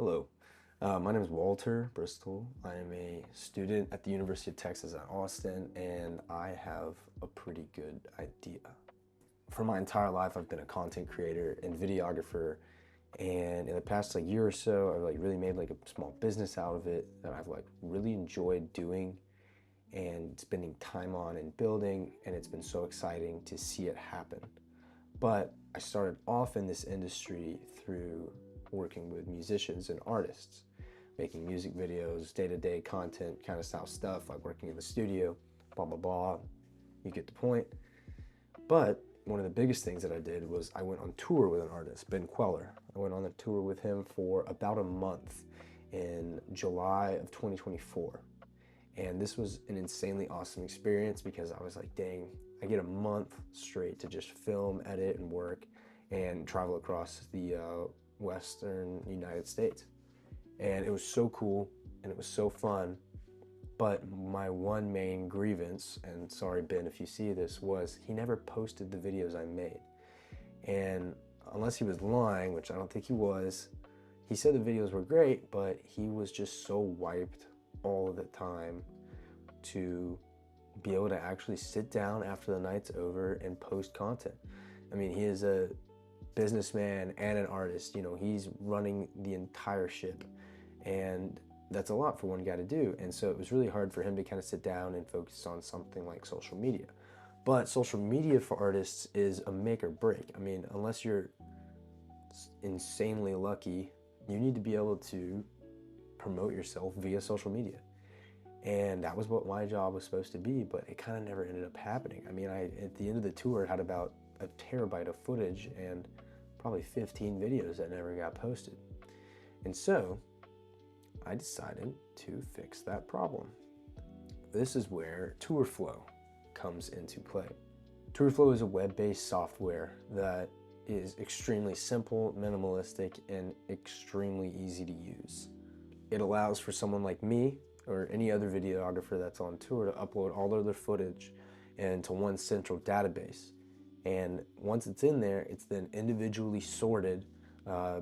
Hello, my name is Walter Bristol. I am a student at the University of Texas at Austin, and I have a pretty good idea. For my entire life, I've been a content creator and videographer, and in the past year or so, I've really made a small business out of it that I've really enjoyed doing and spending time on and building, and it's been so exciting to see it happen. But I started off in this industry through working with musicians and artists, making music videos, day-to-day content kind of style stuff, like working in the studio, blah, blah, blah. You get the point. But one of the biggest things that I did was I went on tour with an artist, Ben Queller. I went on a tour with him for about a month in July of 2024. And this was an insanely awesome experience because I was like, dang, I get a month straight to just film, edit, and work and travel across the Western United States. And it was so cool and it was so fun. But my one main grievance, and sorry Ben if you see this, was he never posted the videos I made. And unless he was lying, which I don't think he was, he said the videos were great, but he was just so wiped all of the time to be able to actually sit down after the night's over and post content. I mean, he is a businessman and an artist. He's running the entire ship, and that's a lot for one guy to do. And so it was really hard for him to kind of sit down and focus on something like social media. But social media for artists is a make or break. I mean, unless you're insanely lucky, you need to be able to promote yourself via social media. And that was what my job was supposed to be, but it kind of never ended up happening. I mean, at the end of the tour, had about a terabyte of footage and probably 15 videos that never got posted. And so I decided to fix that problem. This is where TourFlow comes into play. TourFlow is a web-based software that is extremely simple, minimalistic, and extremely easy to use. It allows for someone like me or any other videographer that's on tour to upload all of their footage into one central database. And once it's in there, it's then individually sorted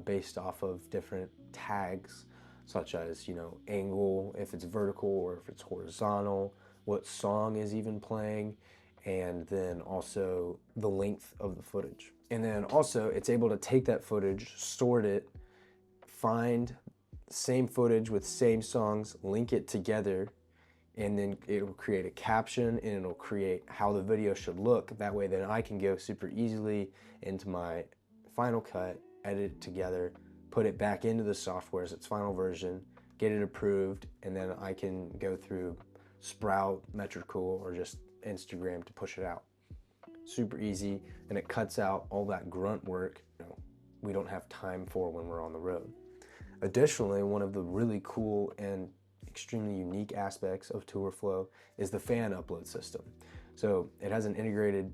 based off of different tags, such as, angle, if it's vertical or if it's horizontal, what song is even playing, and then also the length of the footage. And then also it's able to take that footage, sort it, find same footage with same songs, link it together, and then it'll create a caption and it'll create how the video should look. That way then I can go super easily into my Final Cut, edit it together, put it back into the software as its final version, get it approved, and then I can go through Sprout, Metrical, or just Instagram to push it out. Super easy, and it cuts out all that grunt work we don't have time for when we're on the road. Additionally, one of the really cool and extremely unique aspects of TourFlow is the fan upload system. So it has an integrated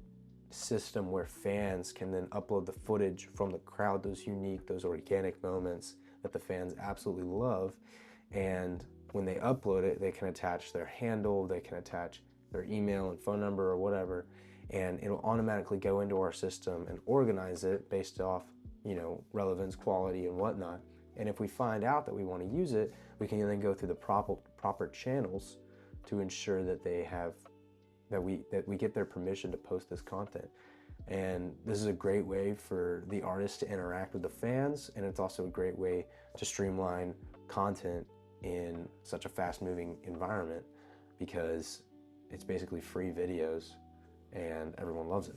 system where fans can then upload the footage from the crowd, those unique, those organic moments that the fans absolutely love. And when they upload it, they can attach their handle, they can attach their email and phone number or whatever, and it'll automatically go into our system and organize it based off, relevance, quality, and whatnot. And if we find out that we want to use it, we can then go through the proper channels to ensure that we get their permission to post this content. And this is a great way for the artists to interact with the fans, and it's also a great way to streamline content in such a fast-moving environment because it's basically free videos and everyone loves it.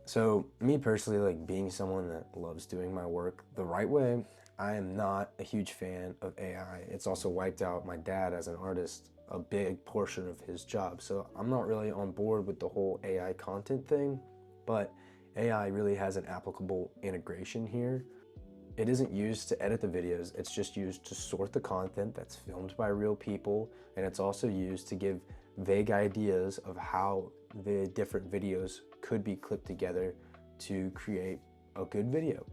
So me personally, being someone that loves doing my work the right way, I am not a huge fan of AI. It's also wiped out my dad as an artist, a big portion of his job. So I'm not really on board with the whole AI content thing, but AI really has an applicable integration here. It isn't used to edit the videos, it's just used to sort the content that's filmed by real people, and it's also used to give vague ideas of how the different videos could be clipped together to create a good video.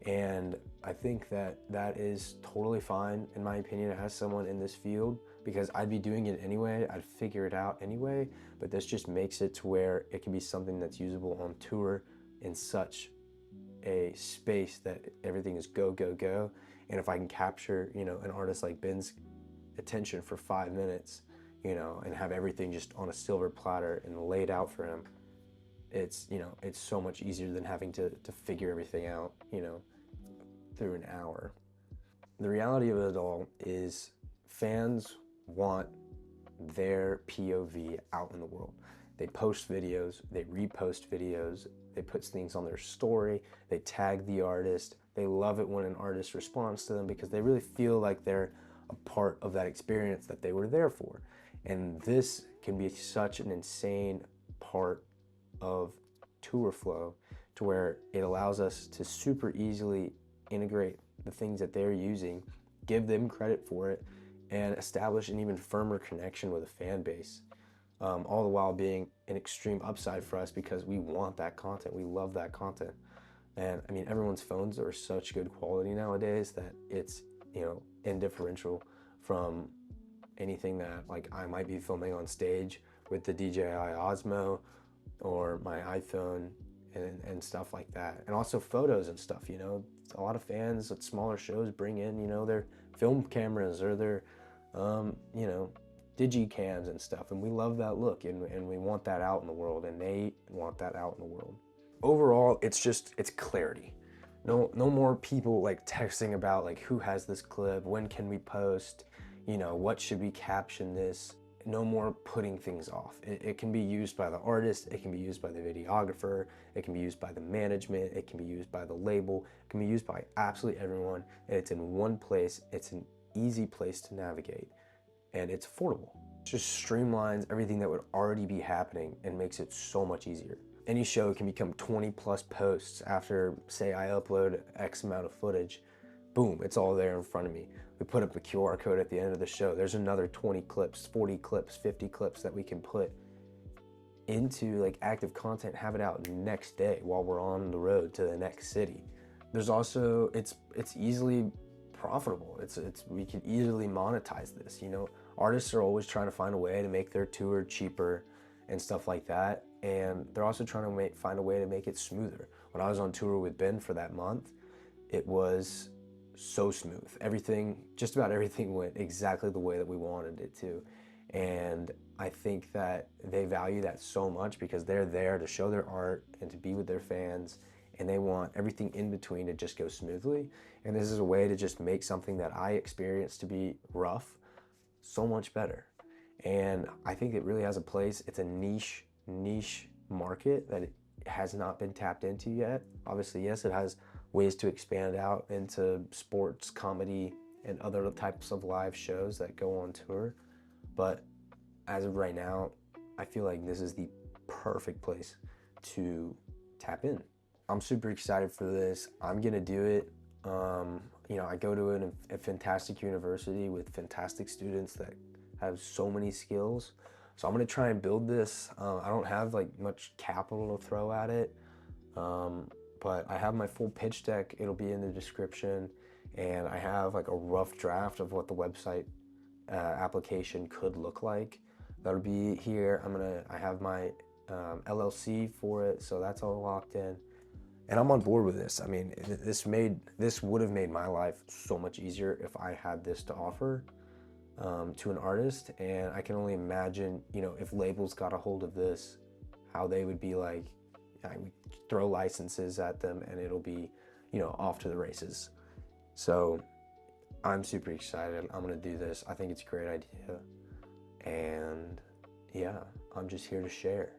And I think that that is totally fine, in my opinion, as someone in this field, because I'd be doing it anyway, I'd figure it out anyway, but this just makes it to where it can be something that's usable on tour in such a space that everything is go, go, go, And if I can capture, you know, an artist like Ben's attention for 5 minutes, you know, and have everything just on a silver platter and laid out for him, it's, you know, it's so much easier than having to figure everything out, you know, through an hour. The reality of it all is fans want their POV out in the world. They post videos, they repost videos, they put things on their story, they tag the artist. They love it when an artist responds to them because they really feel like they're a part of that experience that they were there for. And this can be such an insane part of TourFlow to where it allows us to super easily integrate the things that they're using, give them credit for it, and establish an even firmer connection with a fan base. All the while being an extreme upside for us because we want that content. We love that content. And I mean, everyone's phones are such good quality nowadays that it's, you know, indifferential from anything that like I might be filming on stage with the DJI Osmo or my iPhone and stuff like that. And also photos and stuff, you know, a lot of fans at smaller shows bring in, you know, their film cameras or their, you know, digicams and stuff, and we love that look, and we want that out in the world, and they want that out in the world. Overall, it's clarity. No more people like texting about like who has this clip, when can we post, you know, what should we caption this. No more putting things off. It can be used by the artist, it can be used by the videographer, it can be used by the management, it can be used by the label, it can be used by absolutely everyone, and it's in one place. It's an easy place to navigate, and it's affordable. It just streamlines everything that would already be happening and makes it so much easier. Any show can become 20 plus posts after, say, I upload X amount of footage. Boom, it's all there in front of me. We put up a QR code at the end of the show. There's another 20 clips, 40 clips, 50 clips that we can put into like active content, have it out next day while we're on the road to the next city. There's also, it's easily profitable. We can easily monetize this, you know. Artists are always trying to find a way to make their tour cheaper and stuff like that, and they're also trying to find a way to make it smoother. When I was on tour with Ben for that month, it was so smooth. Everything, just about everything went exactly the way that we wanted it to, and I think that they value that so much because they're there to show their art and to be with their fans, and they want everything in between to just go smoothly. And this is a way to just make something that I experienced to be rough so much better. And I think it really has a place. It's a niche market that it has not been tapped into yet. Obviously, yes, it has ways to expand out into sports, comedy, and other types of live shows that go on tour. But as of right now, I feel like this is the perfect place to tap in. I'm super excited for this. I'm gonna do it. You know, I go to a fantastic university with fantastic students that have so many skills. So I'm gonna try and build this. I don't have like much capital to throw at it, but I have my full pitch deck. It'll be in the description, and I have like a rough draft of what the website application could look like. That'll be here. I have my LLC for it, so that's all locked in. And I'm on board with this. I mean, this would have made my life so much easier if I had this to offer to an artist. And I can only imagine, you know, if labels got a hold of this, how they would be like, I would throw licenses at them and it'll be, you know, off to the races. So I'm super excited. I'm gonna do this. I think it's a great idea. And yeah, I'm just here to share.